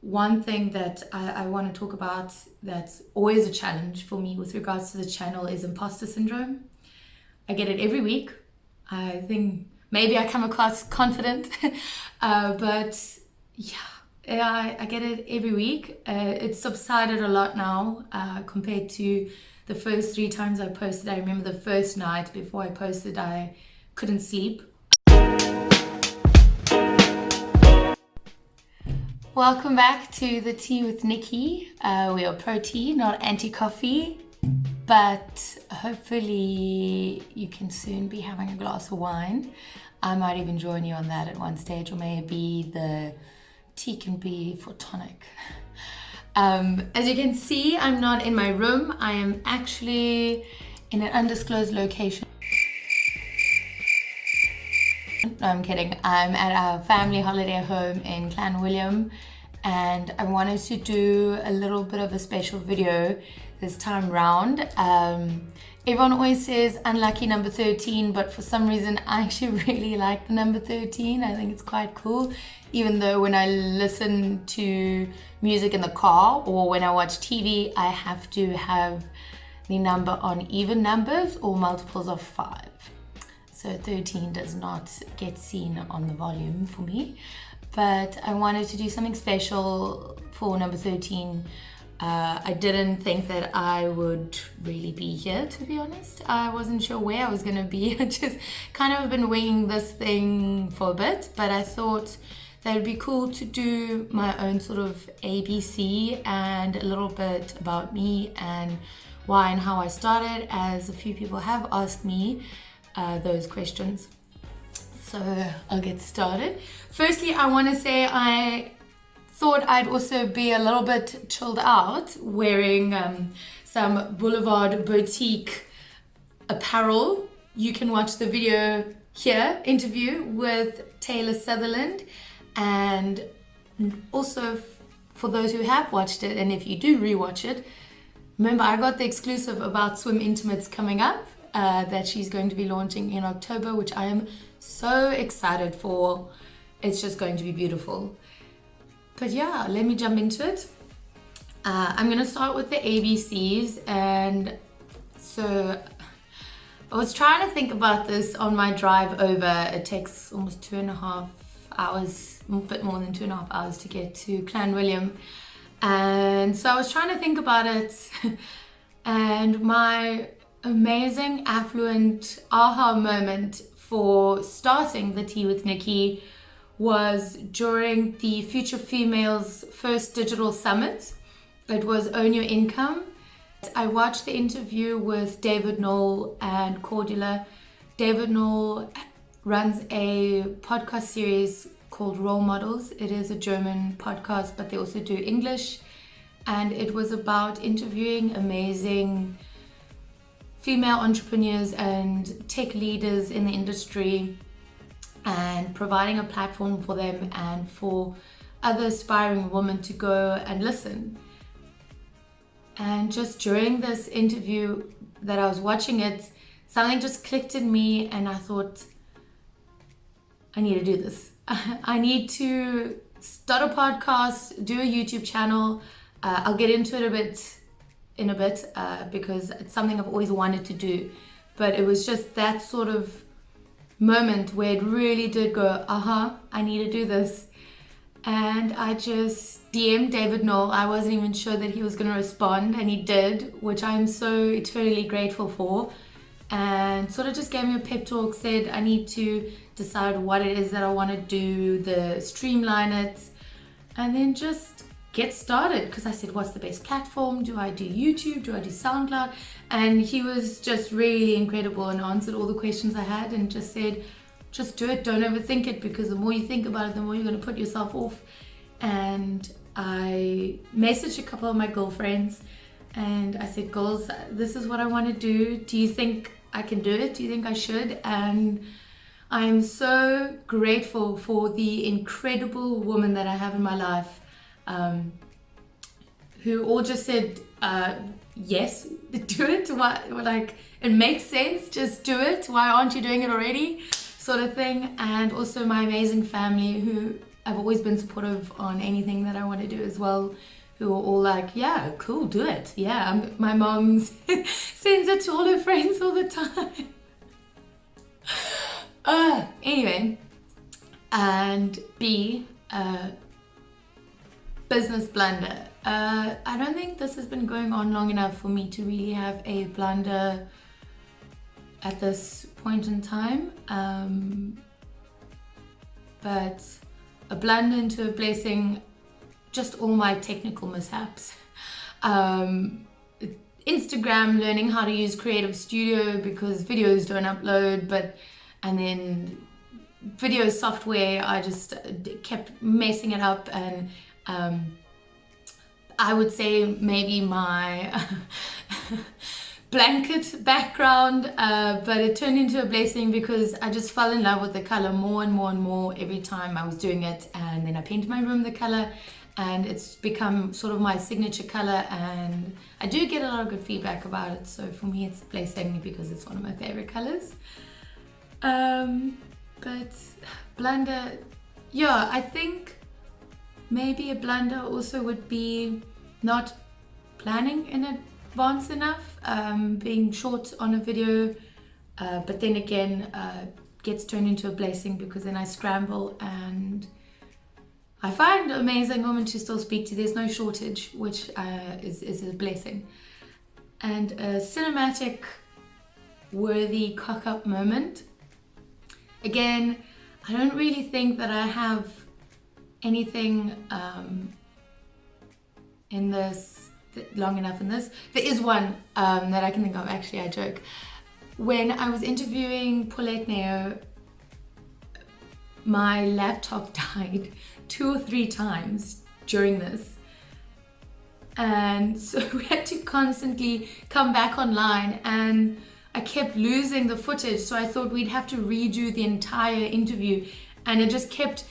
one thing that I want to talk about that's always a challenge for me with regards to the channel is imposter syndrome. I get it every week. I think maybe I come across confident, but yeah, I get it every week. It's subsided a lot now compared to the first 3 times I posted. I remember the first night before I posted, I couldn't sleep. Welcome back to the Tea with Nicky. We are pro-tea, not anti-coffee, but hopefully you can soon be having a glass of wine. I might even join you on that at one stage, or maybe the tea can be for tonic. As you can see, I'm not in my room. I am actually in an undisclosed location. No, I'm kidding. I'm at our family holiday home in Clanwilliam, and I wanted to do a little bit of a special video this time round. Everyone always says unlucky number 13, but for some reason I actually really like the number 13. I think it's quite cool, even though when I listen to music in the car or when I watch TV, I have to have the number on even numbers or multiples of 5. So 13 does not get seen on the volume for me. But I wanted to do something special for number 13. I didn't think that I would really be here, to be honest. I wasn't sure where I was going to be. I just kind of been winging this thing for a bit. But I thought that it'd be cool to do my own sort of ABC and a little bit about me and why and how I started, as a few people have asked me those questions. So I'll get started. Firstly, I want to say I thought I'd also be a little bit chilled out wearing some Boulevard Boutique apparel. You can watch the video here, interview with Taylor Sutherland, and also for those who have watched it, and if you do rewatch it, remember I got the exclusive about Swim Intimates coming up. That she's going to be launching in October, which I am so excited for. It's just going to be beautiful. But yeah, let me jump into it. I'm going to start with the ABCs. And so I was trying to think about this on my drive over. It takes almost 2.5 hours, a bit more than 2.5 hours to get to Clanwilliam. And so I was trying to think about it, and my amazing, affluent aha moment for starting the Tea with Nicky was during the Future Females first digital summit. It was Own Your Income. I watched the interview with David Knoll and Cordula. David Knoll runs a podcast series called Role Models. It is a German podcast, but they also do English. And it was about interviewing amazing female entrepreneurs and tech leaders in the industry and providing a platform for them and for other aspiring women to go and listen. And just during this interview that I was watching it, something just clicked in me, and I thought, I need to do this. I need to start a podcast, do a YouTube channel. I'll get into it in a bit because it's something I've always wanted to do, but it was just that sort of moment where it really did go, I need to do this. And I just DM'd David Knoll. I wasn't even sure that he was going to respond, and he did, which I'm so eternally grateful for, and sort of just gave me a pep talk, said I need to decide what it is that I want to do, streamline it, and then just get started. Because I said, what's the best platform? Do I do YouTube? Do I do SoundCloud? And he was just really incredible and answered all the questions I had and just said, just do it, don't overthink it, because the more you think about it, the more you're going to put yourself off. And I messaged a couple of my girlfriends and I said, girls, this is what I want to do. Do you think I can do it? Do you think I should? And I'm so grateful for the incredible women that I have in my life, who all just said, yes, do it. Like, it makes sense, just do it. Why aren't you doing it already? Sort of thing. And also my amazing family who I've always been supportive on anything that I want to do as well, who are all like, yeah, cool, do it. Yeah, my mom sends it to all her friends all the time. Anyway, and B, business blunder. I don't think this has been going on long enough for me to really have a blunder at this point in time. But a blunder into a blessing, just all my technical mishaps. Instagram, learning how to use Creative Studio because videos don't upload, and then video software, I just kept messing it up, and I would say maybe my blanket background, but it turned into a blessing because I just fell in love with the color more and more and more every time I was doing it, and then I painted my room the color, and it's become sort of my signature color, and I do get a lot of good feedback about it, so for me it's a blessing because it's one of my favorite colors. But blunder, yeah, I think maybe a blunder also would be not planning in advance enough, being short on a video, but then again gets turned into a blessing because then I scramble and I find amazing women to still speak to. There's no shortage, which is a blessing. And a cinematic worthy cock-up moment. Again, I don't really think that I have anything in this long enough in this. There is one that I can think of, actually, I joke. When I was interviewing Paulette Neo, my laptop died 2 or 3 times during this. And so we had to constantly come back online, and I kept losing the footage, so I thought we'd have to redo the entire interview, and it just kept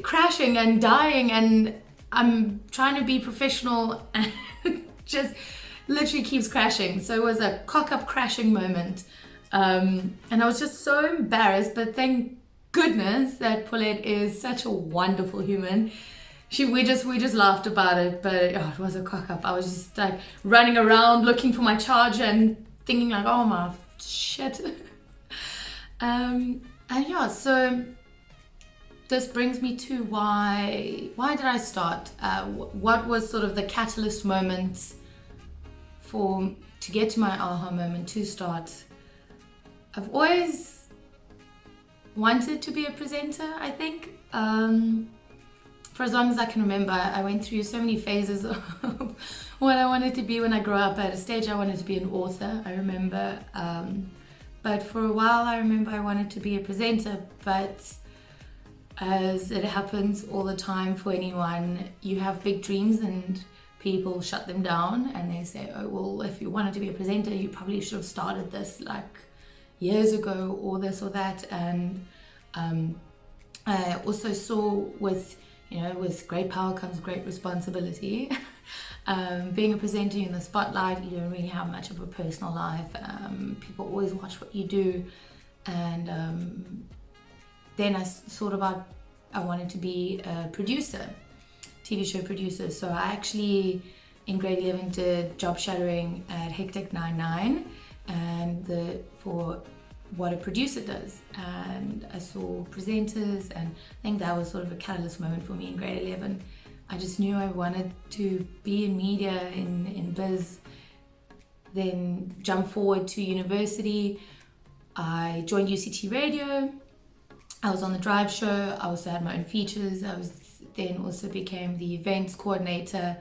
crashing and dying, and I'm trying to be professional and it just literally keeps crashing. So it was a cock-up crashing moment, and I was just so embarrassed, but thank goodness that Paulette is such a wonderful human. We just laughed about it, but it was a cock-up. I was just like running around looking for my charger and thinking like, oh my shit. And yeah, so this brings me to why did I start? What was sort of the catalyst moment to get to my aha moment to start? I've always wanted to be a presenter, I think. For as long as I can remember, I went through so many phases of what I wanted to be when I grew up. At a stage I wanted to be an author, I remember, but for a while I remember I wanted to be a presenter. But as it happens all the time for anyone, you have big dreams and people shut them down, and they say, oh well, if you wanted to be a presenter you probably should have started this like years ago, or this or that. And I also saw with great power comes great responsibility. Being a presenter in the spotlight, you don't really have much of a personal life. People always watch what you do, and then I wanted to be a producer, TV show producer. So I actually in grade 11 did job shadowing at Hectic 99, and for what a producer does, and I saw presenters, and I think that was sort of a catalyst moment for me in grade 11. I just knew I wanted to be in media, in biz. Then jump forward to university, I joined UCT Radio. I was on the drive show. I also had my own features. I was then also became the events coordinator.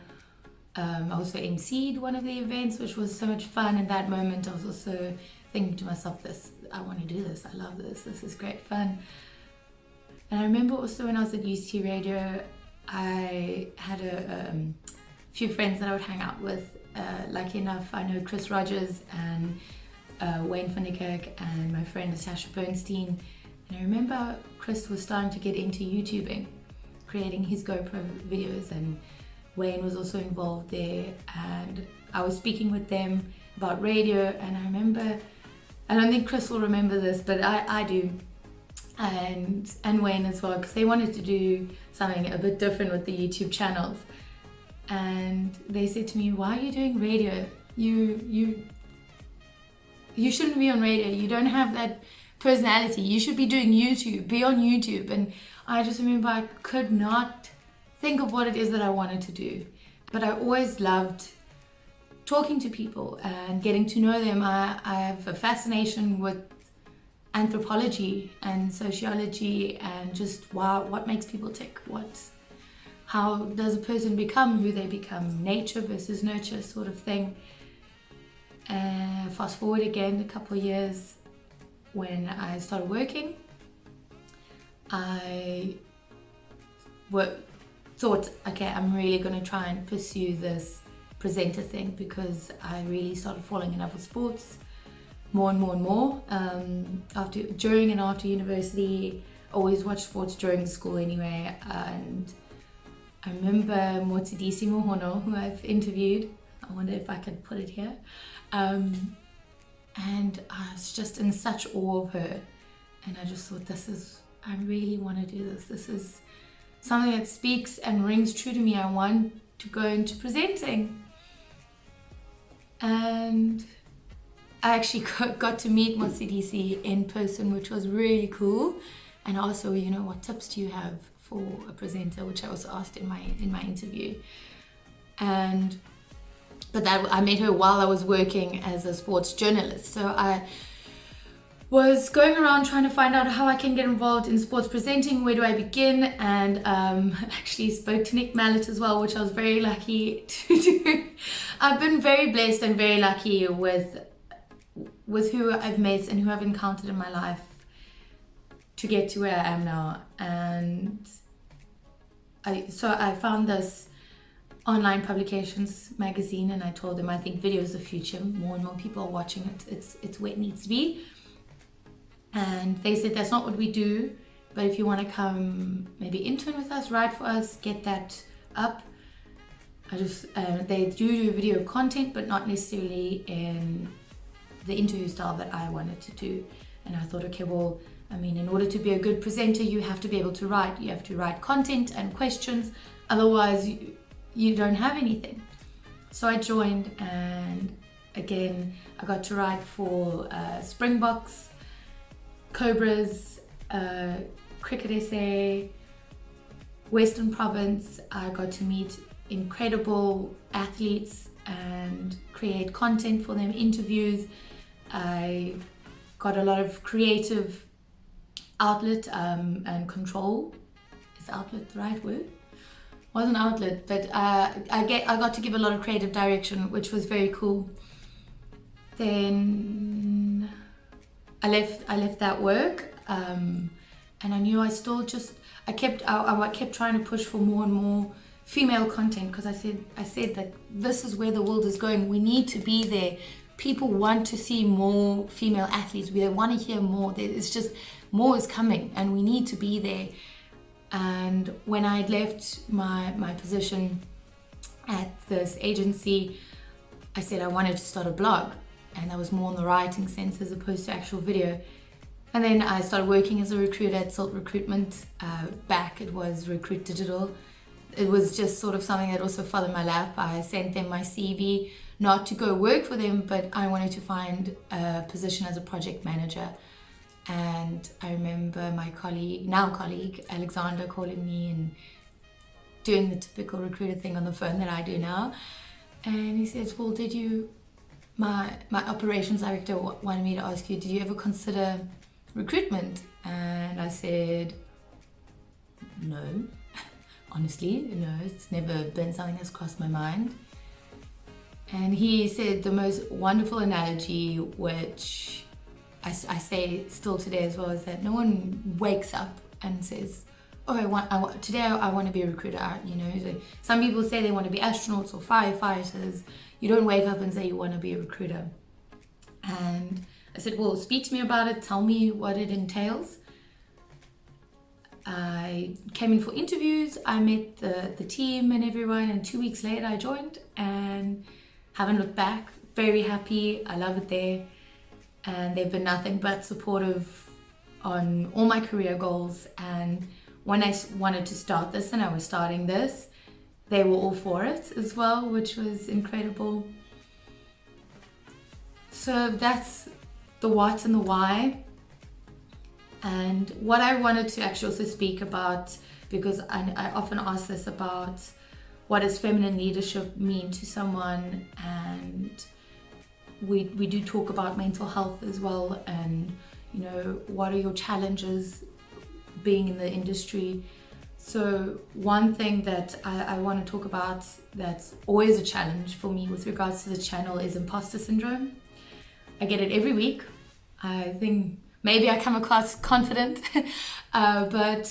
I also emceed one of the events, which was so much fun. In that moment I was also thinking to myself, I want to do this, I love this is great fun. And I remember also when I was at UCT Radio, I had a few friends that I would hang out with. Lucky enough, I know Chris Rogers and Wayne van der Kerk and my friend Natasha Bernstein. And I remember Chris was starting to get into YouTubing, creating his GoPro videos, and Wayne was also involved there, and I was speaking with them about radio. And I remember, I don't think Chris will remember this, but I do. and Wayne as well, because they wanted to do something a bit different with the YouTube channels. And they said to me, why are you doing radio? You shouldn't be on radio. You don't have that personality. You should be doing YouTube, be on YouTube. And I just remember I could not think of what it is that I wanted to do. But I always loved talking to people and getting to know them. I have a fascination with anthropology and sociology and just what makes people tick, how does a person become who they become, nature versus nurture sort of thing. Fast forward again a couple of years, when I started working, I thought, okay, I'm really going to try and pursue this presenter thing, because I really started falling in love with sports more and more and more. During and after university, always watched sports during school anyway. And I remember Motsidisi Mohono, who I've interviewed. I wonder if I could put it here. And I was just in such awe of her. And I just thought, I really want to do this. This is something that speaks and rings true to me. I want to go into presenting. And I actually got to meet Motsidisi in person, which was really cool. And also, what tips do you have for a presenter, which I also asked in my interview. But I met her while I was working as a sports journalist. So I was going around trying to find out how I can get involved in sports presenting. Where do I begin? And actually spoke to Nick Mallet as well, which I was very lucky to do. I've been very blessed and very lucky with who I've met and who I've encountered in my life to get to where I am now. And I found this online publications magazine, and I told them I think video is the future. More and more people are watching it. It's where it needs to be. And they said, that's not what we do, but if you want to come maybe intern with us, write for us, get that up. They do video content, but not necessarily in the interview style that I wanted to do. And I thought, okay, well, in order to be a good presenter, you have to be able to write. You have to write content and questions, otherwise you don't have anything. So I joined, and again, I got to write for Springboks, Cobras, Cricket SA, Western Province. I got to meet incredible athletes and create content for them, interviews. I got a lot of creative outlet and control. Is outlet the right word? Wasn't outlet, but I got to give a lot of creative direction, which was very cool. Then I left that work, and I knew I kept trying to push for more and more female content, because I said that this is where the world is going. We need to be there. People want to see more female athletes. They want to hear more. It's just more is coming, and we need to be there. And when I had left my position at this agency, I said I wanted to start a blog, and that was more in the writing sense as opposed to actual video. And then I started working as a recruiter at Salt Recruitment. It was Recruit Digital. It was just sort of something that also fell in my lap. I sent them my CV, not to go work for them, but I wanted to find a position as a project manager. And I remember my colleague, Alexander, calling me and doing the typical recruiter thing on the phone that I do now. And he says, well, my operations director wanted me to ask you, did you ever consider recruitment? And I said, no. Honestly, no, it's never been something that's crossed my mind. And he said the most wonderful analogy, which I say still today as well, is that no one wakes up and says, oh, today I want to be a recruiter. So some people say they want to be astronauts or firefighters. You don't wake up and say you want to be a recruiter. And I said, well, speak to me about it. Tell me what it entails. I came in for interviews. I met the team and everyone, and 2 weeks later I joined and haven't looked back. Very happy. I love it there. And they've been nothing but supportive on all my career goals. And when I wanted to start this and I was starting this, they were all for it as well, which was incredible. So that's the what and the why. And what I wanted to actually also speak about, because I often ask this about what does feminine leadership mean to someone, and we do talk about mental health as well, and you know, what are your challenges being in the industry. So one thing that I want to talk about that's always a challenge for me with regards to the channel is imposter syndrome. I get it every week. I think maybe I come across confident, but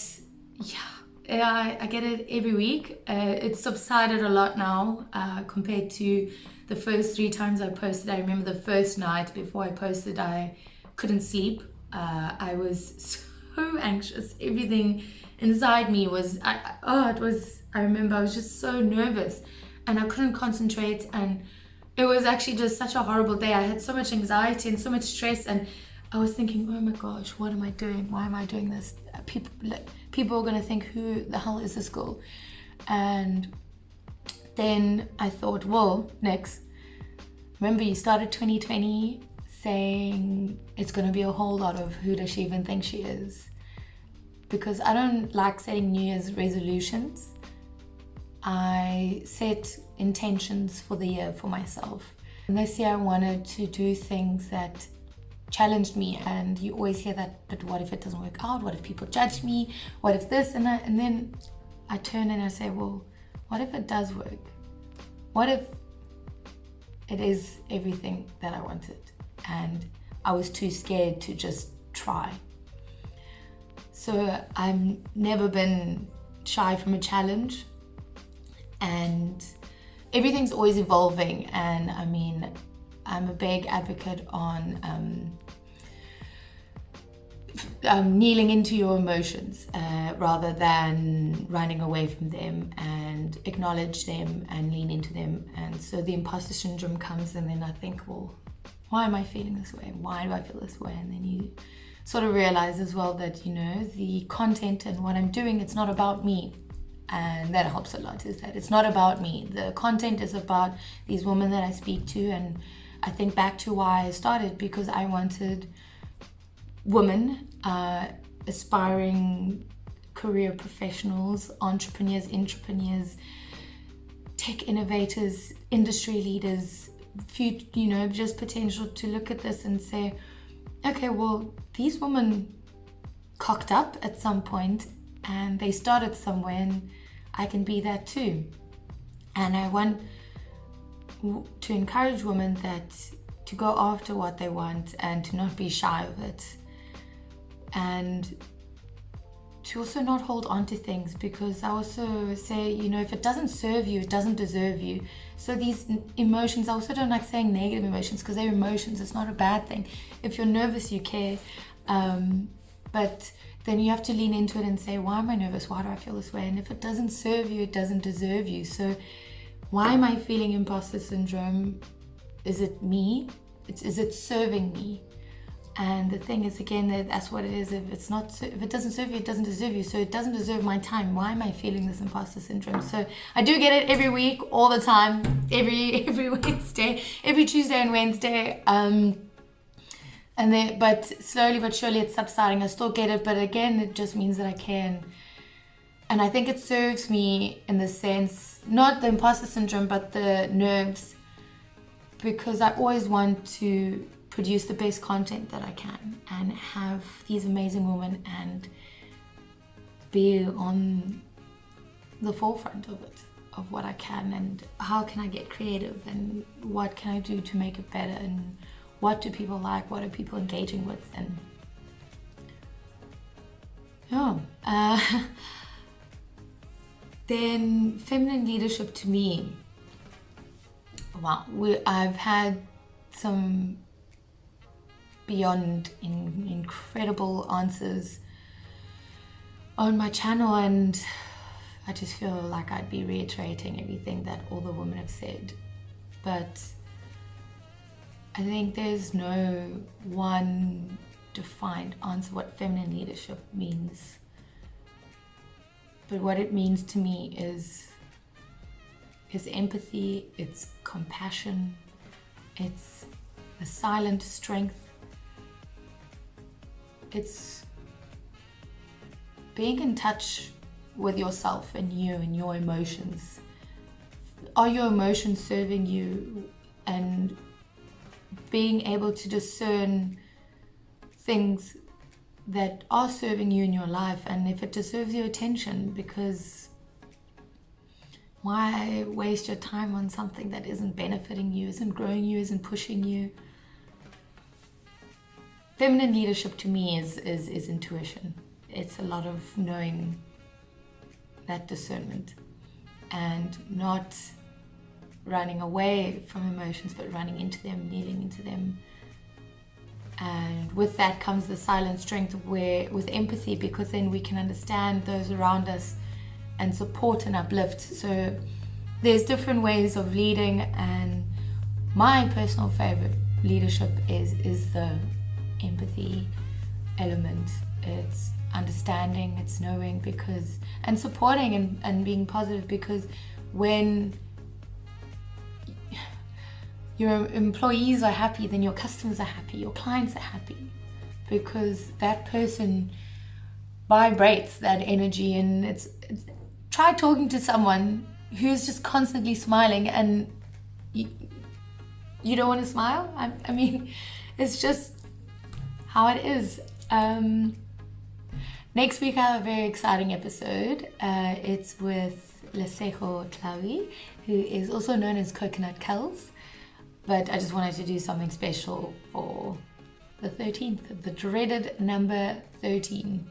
yeah, I get it every week. It's subsided a lot now compared to the first 3 times I posted. I remember the first night before I posted, I couldn't sleep. I was so anxious. Everything inside me was, I remember I was just so nervous and I couldn't concentrate, and it was actually just such a horrible day. I had so much anxiety and so much stress, and I was thinking, oh my gosh, what am I doing? Why am I doing this? People are going to think, who the hell is this girl? And then I thought, well, next, remember you started 2020 saying it's going to be a whole lot of who does she even think she is? Because I don't like setting New Year's resolutions. I set intentions for the year for myself. And this year I wanted to do things that challenged me, and you always hear that, but what if it doesn't work out? What if people judge me? What if this and that? And then I turn and I say, well, what if it does work? What if it is everything that I wanted and I was too scared to just try? So I've never been shy from a challenge, and everything's always evolving. And I mean, I'm a big advocate on kneeling into your emotions rather than running away from them, and acknowledge them and lean into them. And so the imposter syndrome comes, and then I think, well, why am I feeling this way? Why do I feel this way? And then you sort of realize as well that, you know, the content and what I'm doing, it's not about me. And that helps a lot, is that it's not about me. The content is about these women that I speak to. And I think back to why I started, because I wanted women, aspiring career professionals, entrepreneurs, intrapreneurs, tech innovators, industry leaders, you know, just potential to look at this and say, okay, well, these women cocked up at some point and they started somewhere, and I can be that too. And I want to encourage women to go after what they want and to not be shy of it, and to also not hold on to things, because I also say, you know, if it doesn't serve you, it doesn't deserve you. So these emotions, I also don't like saying negative emotions, because they're emotions. It's not a bad thing. If you're nervous, you care, but then you have to lean into it and say, why am I nervous? Why do I feel this way? And if it doesn't serve you, it doesn't deserve you. So why am I feeling imposter syndrome? Is it me? Is it serving me? And the thing is, again, that's what it is. If it doesn't serve you, it doesn't deserve you. So it doesn't deserve my time. Why am I feeling this imposter syndrome? So I do get it every week, all the time, every Wednesday, every Tuesday and Wednesday. But slowly but surely it's subsiding. I still get it, but again, it just means that I can. And I think it serves me in the sense, not the imposter syndrome, but the nerves, because I always want to produce the best content that I can and have these amazing women and be on the forefront of it, of what I can, and how can I get creative, and what can I do to make it better, and what do people like, what are people engaging with. And then feminine leadership to me, wow, I've had some beyond incredible answers on my channel, and I just feel like I'd be reiterating everything that all the women have said. But I think there's no one defined answer what feminine leadership means. But what it means to me is empathy, it's compassion, it's a silent strength, it's being in touch with yourself and you and your emotions. Are your emotions serving you? And being able to discern things that are serving you in your life, and if it deserves your attention, because why waste your time on something that isn't benefiting you, isn't growing you, isn't pushing you? Feminine leadership to me is intuition. It's a lot of knowing that discernment and not running away from emotions, but running into them, kneeling into them. And with that comes the silent strength with empathy, because then we can understand those around us and support and uplift. So there's different ways of leading, and my personal favorite leadership is the empathy element. It's understanding, it's knowing, because and supporting and being positive, because when your employees are happy, then your customers are happy, your clients are happy, because that person vibrates that energy. And it's try talking to someone who's just constantly smiling and you don't want to smile. I mean, it's just how it is. Next week I have a very exciting episode. It's with Lesejo Tlawi, who is also known as Coconut Kells. But I just wanted to do something special for the 13th, the dreaded number 13.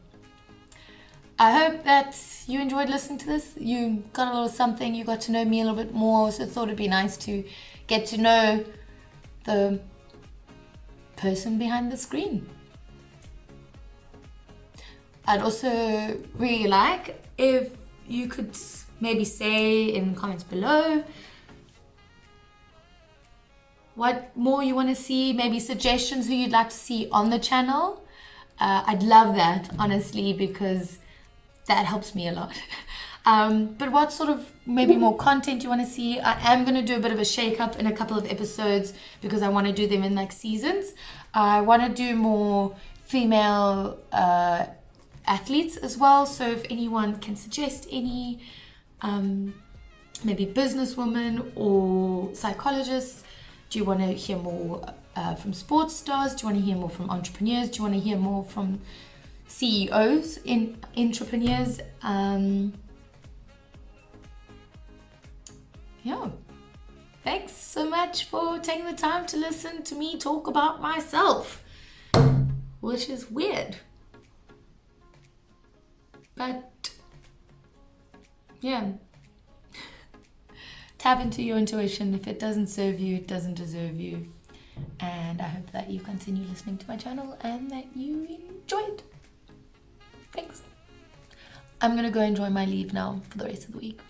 I hope that you enjoyed listening to this. You got a little something, you got to know me a little bit more, so I thought it'd be nice to get to know the person behind the screen. I'd also really like if you could maybe say in the comments below what more you want to see, maybe suggestions who you'd like to see on the channel. I'd love that, honestly, because that helps me a lot. But what sort of maybe more content you want to see? I am going to do a bit of a shake up in a couple of episodes, because I want to do them in like seasons. I want to do more female athletes as well. So if anyone can suggest any maybe businesswomen or psychologists, do you want to hear more from sports stars? Do you want to hear more from entrepreneurs? Do you want to hear more from CEOs, entrepreneurs? Yeah. Thanks so much for taking the time to listen to me talk about myself, which is weird. But yeah. Tap into your intuition. If it doesn't serve you, it doesn't deserve you. And I hope that you continue listening to my channel and that you enjoy it. Thanks. I'm gonna go enjoy my leave now for the rest of the week.